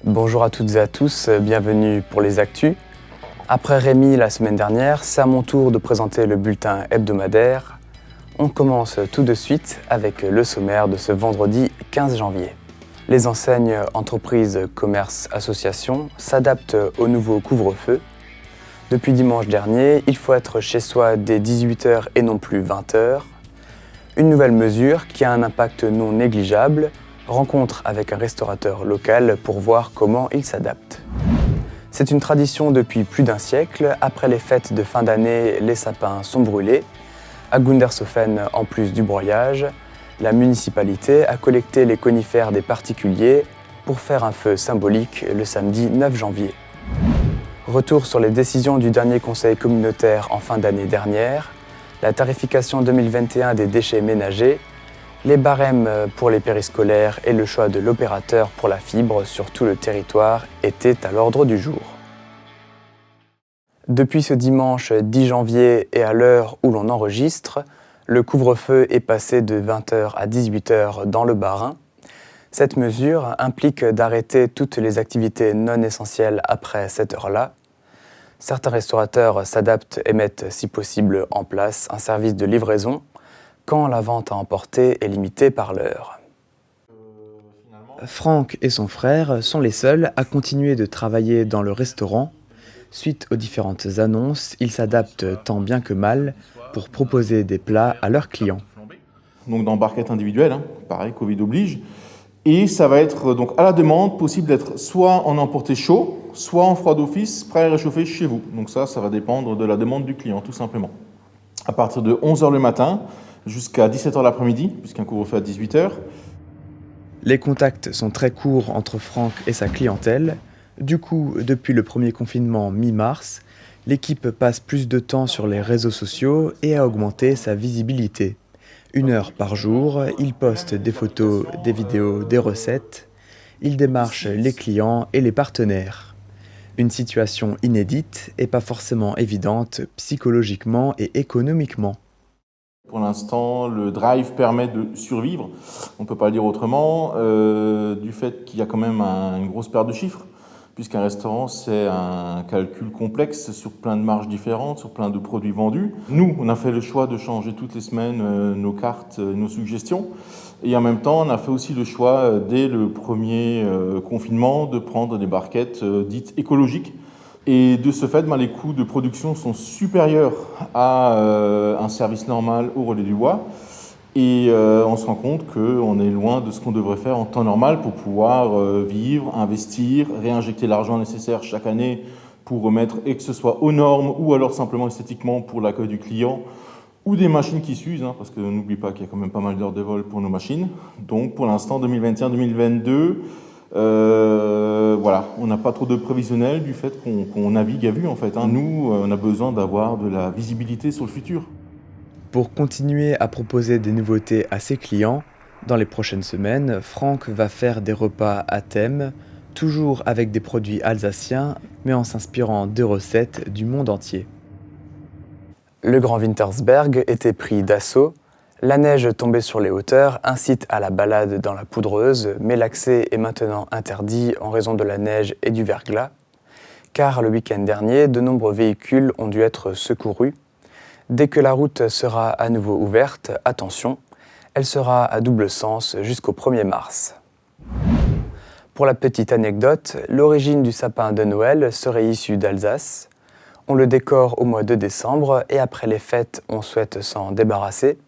Bonjour à toutes et à tous, bienvenue pour les Actus. Après Rémi la semaine dernière, c'est à mon tour de présenter le bulletin hebdomadaire. On commence tout de suite avec le sommaire de ce vendredi 15 janvier. Les enseignes, entreprises, commerces, associations s'adaptent au nouveau couvre-feu. Depuis dimanche dernier, il faut être chez soi dès 18h et non plus 20h. Une nouvelle mesure qui a un impact non négligeable. Rencontre avec un restaurateur local pour voir comment il s'adapte. C'est une tradition depuis plus d'un siècle. Après les fêtes de fin d'année, les sapins sont brûlés. À Gundershofen, en plus du broyage, la municipalité a collecté les conifères des particuliers pour faire un feu symbolique le samedi 9 janvier. Retour sur les décisions du dernier conseil communautaire en fin d'année dernière, la tarification 2021 des déchets ménagers, les barèmes pour les périscolaires et le choix de l'opérateur pour la fibre sur tout le territoire étaient à l'ordre du jour. Depuis ce dimanche 10 janvier et à l'heure où l'on enregistre, le couvre-feu est passé de 20h à 18h dans le Bas-Rhin. Cette mesure implique d'arrêter toutes les activités non essentielles après cette heure-là. Certains restaurateurs s'adaptent et mettent, si possible, en place un service de livraison quand la vente à emporter est limitée par l'heure. Franck et son frère sont les seuls à continuer de travailler dans le restaurant. Suite aux différentes annonces, ils s'adaptent tant bien que mal pour proposer des plats à leurs clients. Donc dans barquette individuelle, pareil, Covid oblige. Et ça va être donc à la demande possible d'être soit en emporté chaud, soit en froid d'office, prêt à réchauffer chez vous. Donc ça va dépendre de la demande du client, tout simplement. À partir de 11h le matin, jusqu'à 17h l'après-midi, puisqu'un couvre-feu à 18h. Les contacts sont très courts entre Franck et sa clientèle. Du coup, depuis le premier confinement mi-mars, l'équipe passe plus de temps sur les réseaux sociaux et a augmenté sa visibilité. 1 heure par jour, il poste des photos, des vidéos, des recettes. Il démarche les clients et les partenaires. Une situation inédite et pas forcément évidente psychologiquement et économiquement. Pour l'instant, le drive permet de survivre, on ne peut pas le dire autrement, du fait qu'il y a quand même une grosse perte de chiffres, puisqu'un restaurant, c'est un calcul complexe sur plein de marges différentes, sur plein de produits vendus. Nous, on a fait le choix de changer toutes les semaines nos cartes, nos suggestions, et en même temps, on a fait aussi le choix, dès le premier confinement, de prendre des barquettes dites écologiques. Et de ce fait, les coûts de production sont supérieurs à un service normal au relais du bois. Et on se rend compte qu'on est loin de ce qu'on devrait faire en temps normal pour pouvoir vivre, investir, réinjecter l'argent nécessaire chaque année pour remettre, et que ce soit aux normes ou alors simplement esthétiquement pour l'accueil du client, ou des machines qui s'usent, parce que n'oublie pas qu'il y a quand même pas mal d'heures de vol pour nos machines. Donc pour l'instant, 2021-2022, on n'a pas trop de prévisionnel du fait qu'on navigue à vue en fait. Nous, on a besoin d'avoir de la visibilité sur le futur. Pour continuer à proposer des nouveautés à ses clients, dans les prochaines semaines, Franck va faire des repas à thème, toujours avec des produits alsaciens, mais en s'inspirant de recettes du monde entier. Le Grand Wintersberg était pris d'assaut. La neige tombée sur les hauteurs incite à la balade dans la poudreuse, mais l'accès est maintenant interdit en raison de la neige et du verglas. Car le week-end dernier, de nombreux véhicules ont dû être secourus. Dès que la route sera à nouveau ouverte, attention, elle sera à double sens jusqu'au 1er mars. Pour la petite anecdote, l'origine du sapin de Noël serait issue d'Alsace. On le décore au mois de décembre et après les fêtes, on souhaite s'en débarrasser.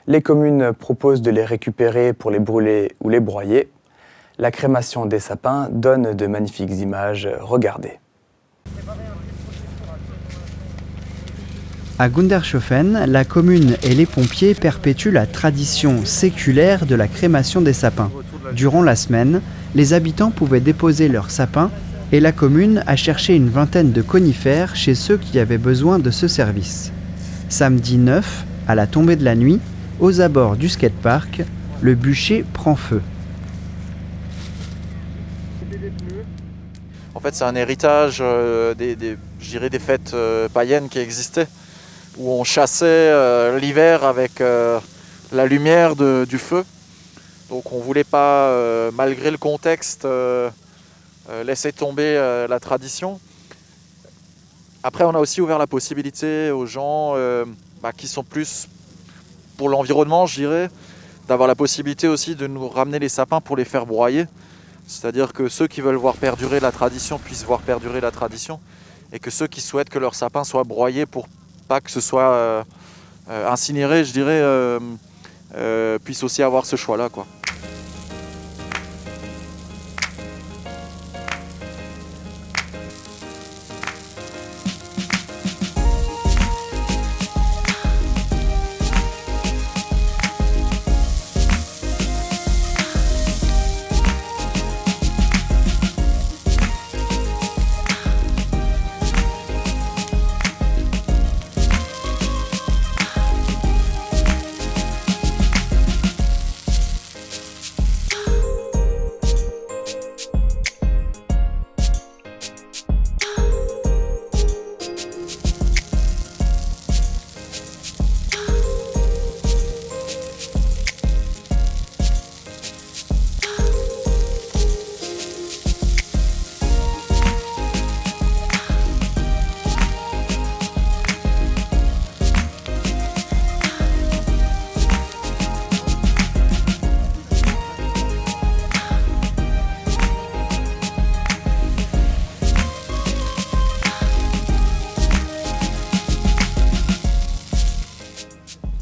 Les communes proposent de les récupérer pour les brûler ou les broyer. La crémation des sapins donne de magnifiques images, regardez. À Gundershofen, la commune et les pompiers perpétuent la tradition séculaire de la crémation des sapins. Durant la semaine, les habitants pouvaient déposer leurs sapins et la commune a cherché une vingtaine de conifères chez ceux qui avaient besoin de ce service. Samedi 9, à la tombée de la nuit, aux abords du skatepark, le bûcher prend feu. En fait, c'est un héritage des fêtes païennes qui existaient, où on chassait l'hiver avec la lumière du feu. Donc on ne voulait pas, malgré le contexte laisser tomber la tradition. Après, on a aussi ouvert la possibilité aux gens qui sont plus pour l'environnement, je dirais, d'avoir la possibilité aussi de nous ramener les sapins pour les faire broyer. C'est-à-dire que ceux qui veulent voir perdurer la tradition puissent voir perdurer la tradition et que ceux qui souhaitent que leur sapin soit broyé pour pas que ce soit incinéré, je dirais, puissent aussi avoir ce choix-là, quoi.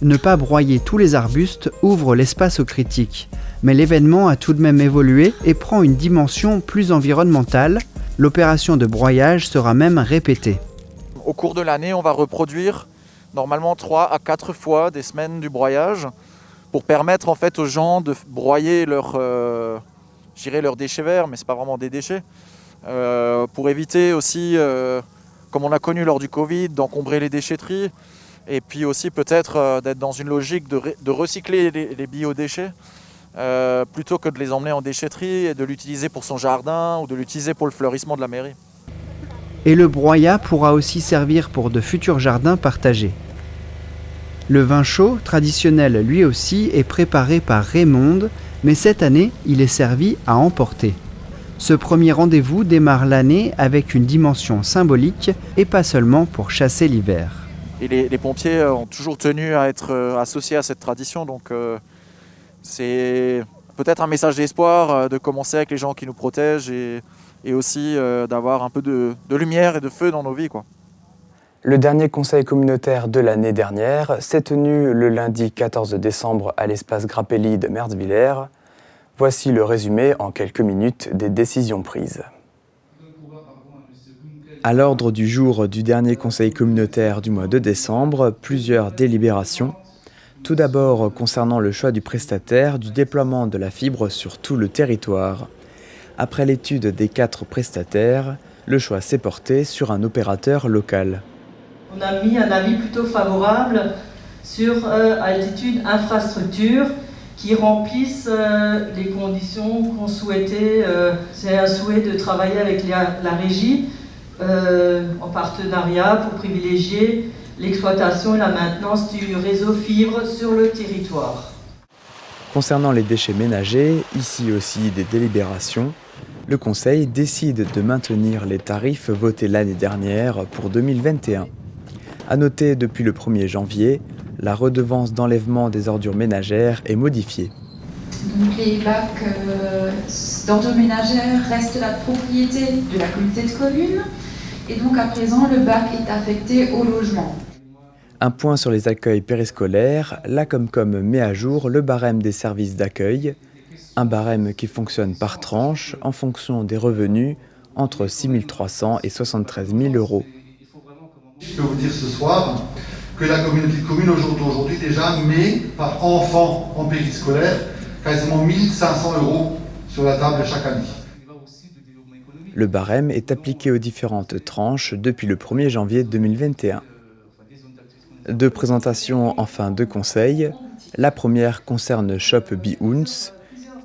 Ne pas broyer tous les arbustes ouvre l'espace aux critiques, mais l'événement a tout de même évolué et prend une dimension plus environnementale. L'opération de broyage sera même répétée. Au cours de l'année, on va reproduire normalement 3 à 4 fois des semaines du broyage pour permettre en fait aux gens de broyer leurs déchets verts, mais ce n'est pas vraiment des déchets, pour éviter aussi, comme on a connu lors du Covid, d'encombrer les déchetteries. Et puis aussi peut-être d'être dans une logique de recycler les biodéchets plutôt que de les emmener en déchetterie et de l'utiliser pour son jardin ou de l'utiliser pour le fleurissement de la mairie. Et le broyat pourra aussi servir pour de futurs jardins partagés. Le vin chaud, traditionnel lui aussi, est préparé par Raymonde, mais cette année, il est servi à emporter. Ce premier rendez-vous démarre l'année avec une dimension symbolique et pas seulement pour chasser l'hiver. Et les pompiers ont toujours tenu à être associés à cette tradition, donc c'est peut-être un message d'espoir de commencer avec les gens qui nous protègent et aussi d'avoir un peu de lumière et de feu dans nos vies, quoi. Le dernier conseil communautaire de l'année dernière s'est tenu le lundi 14 décembre à l'espace Grappelli de Merzwiller. Voici le résumé en quelques minutes des décisions prises. À l'ordre du jour du dernier conseil communautaire du mois de décembre, plusieurs délibérations. Tout d'abord concernant le choix du prestataire du déploiement de la fibre sur tout le territoire. Après l'étude des 4 prestataires, le choix s'est porté sur un opérateur local. On a mis un avis plutôt favorable sur Altitude Infrastructure qui remplissent les conditions qu'on souhaitait. C'est un souhait de travailler avec la régie en partenariat pour privilégier l'exploitation et la maintenance du réseau fibre sur le territoire. Concernant les déchets ménagers, ici aussi des délibérations, le Conseil décide de maintenir les tarifs votés l'année dernière pour 2021. À noter, depuis le 1er janvier, la redevance d'enlèvement des ordures ménagères est modifiée. Donc les bacs d'ordures ménagères restent la propriété de la communauté de communes et donc à présent le bac est affecté au logement. Un point sur les accueils périscolaires, la Comcom met à jour le barème des services d'accueil, un barème qui fonctionne par tranche en fonction des revenus entre 6 300 et 73 000 euros. Je peux vous dire ce soir que la communauté de communes aujourd'hui déjà met par enfant en périscolaire quasiment 1 500 euros sur la table chaque année. Le barème est appliqué aux différentes tranches depuis le 1er janvier 2021. 2 présentations en fin de conseil. La première concerne Shop Bihouns.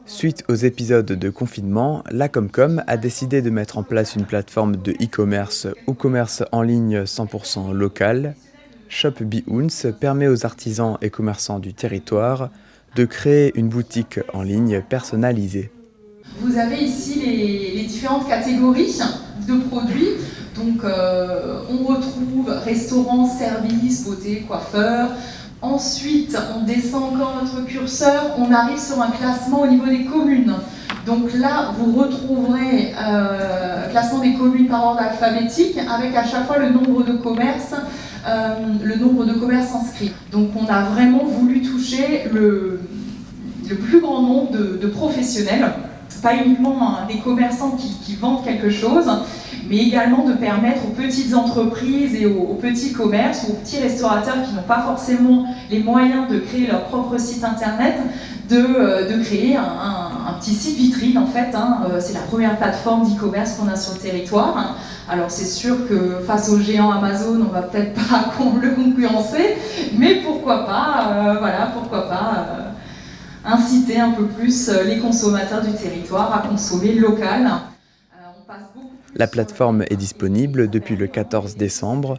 Suite aux épisodes de confinement, la Comcom a décidé de mettre en place une plateforme de e-commerce ou commerce en ligne 100% local. Shop Bihouns permet aux artisans et commerçants du territoire de créer une boutique en ligne personnalisée. Vous avez ici les différentes catégories de produits. Donc on retrouve restaurant, service, beauté, coiffeur. Ensuite, on descend encore notre curseur, on arrive sur un classement au niveau des communes. Donc là, vous retrouverez classement des communes par ordre alphabétique avec à chaque fois le nombre de commerces inscrits. Donc on a vraiment voulu toucher le plus grand nombre de professionnels, pas uniquement des commerçants qui vendent quelque chose, mais également de permettre aux petites entreprises et aux petits commerces ou aux petits restaurateurs qui n'ont pas forcément les moyens de créer leur propre site internet, de créer un petit site vitrine en fait. C'est la première plateforme d'e-commerce qu'on a sur le territoire. Alors c'est sûr que face aux géants Amazon, on va peut-être pas le concurrencer, mais pourquoi pas, inciter un peu plus les consommateurs du territoire à consommer local. La plateforme est disponible depuis le 14 décembre.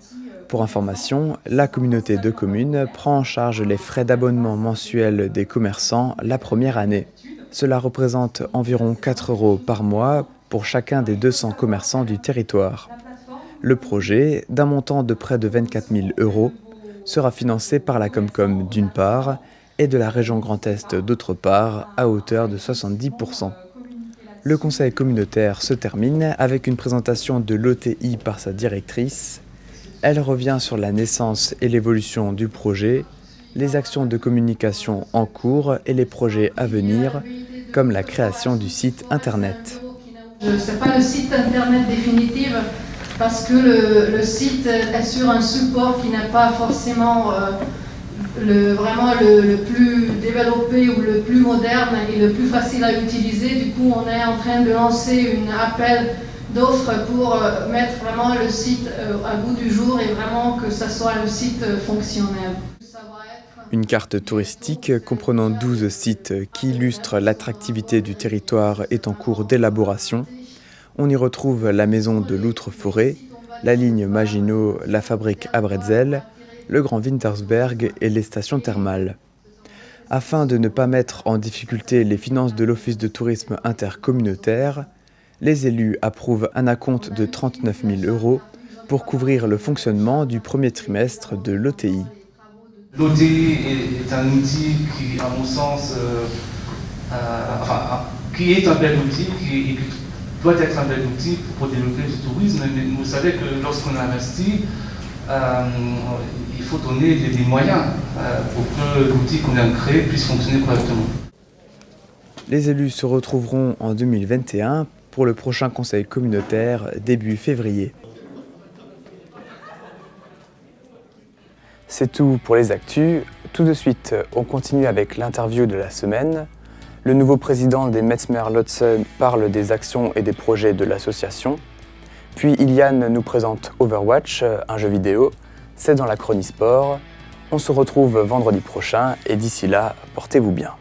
Pour information, la communauté de communes prend en charge les frais d'abonnement mensuels des commerçants la première année. Cela représente environ 4 € par mois pour chacun des 200 commerçants du territoire. Le projet, d'un montant de près de 24 000 €, sera financé par la Comcom d'une part et de la région Grand Est d'autre part à hauteur de 70%. Le conseil communautaire se termine avec une présentation de l'OTI par sa directrice. Elle revient sur la naissance et l'évolution du projet, les actions de communication en cours et les projets à venir, comme la création du site internet. Ce n'est pas le site internet définitif parce que le site est sur un support qui n'est pas forcément vraiment le plus développé ou le plus moderne et le plus facile à utiliser. Du coup, on est en train de lancer un appel d'offres pour mettre vraiment le site à goût du jour et vraiment que ça soit un site fonctionnel. Une carte touristique comprenant 12 sites qui illustrent l'attractivité du territoire est en cours d'élaboration. On y retrouve la maison de l'Outre-Forêt, la ligne Maginot, la fabrique à bretzel, le Grand Wintersberg et les stations thermales. Afin de ne pas mettre en difficulté les finances de l'Office de tourisme intercommunautaire, les élus approuvent un acompte de 39 000 € pour couvrir le fonctionnement du premier trimestre de l'OTI. L'OTI est un outil qui, à mon sens, qui est un bel outil, qui doit être un bel outil pour développer le tourisme. Mais vous savez que lorsqu'on investit, il faut donner des moyens pour que l'outil qu'on a créé puisse fonctionner correctement. Les élus se retrouveront en 2021 pour le prochain conseil communautaire début février. C'est tout pour les actus. Tout de suite, on continue avec l'interview de la semaine. Le nouveau président des Metsmer Lotse parle des actions et des projets de l'association. Puis Iliane nous présente Overwatch, un jeu vidéo. C'est dans la Chronisport. On se retrouve vendredi prochain et d'ici là, portez-vous bien.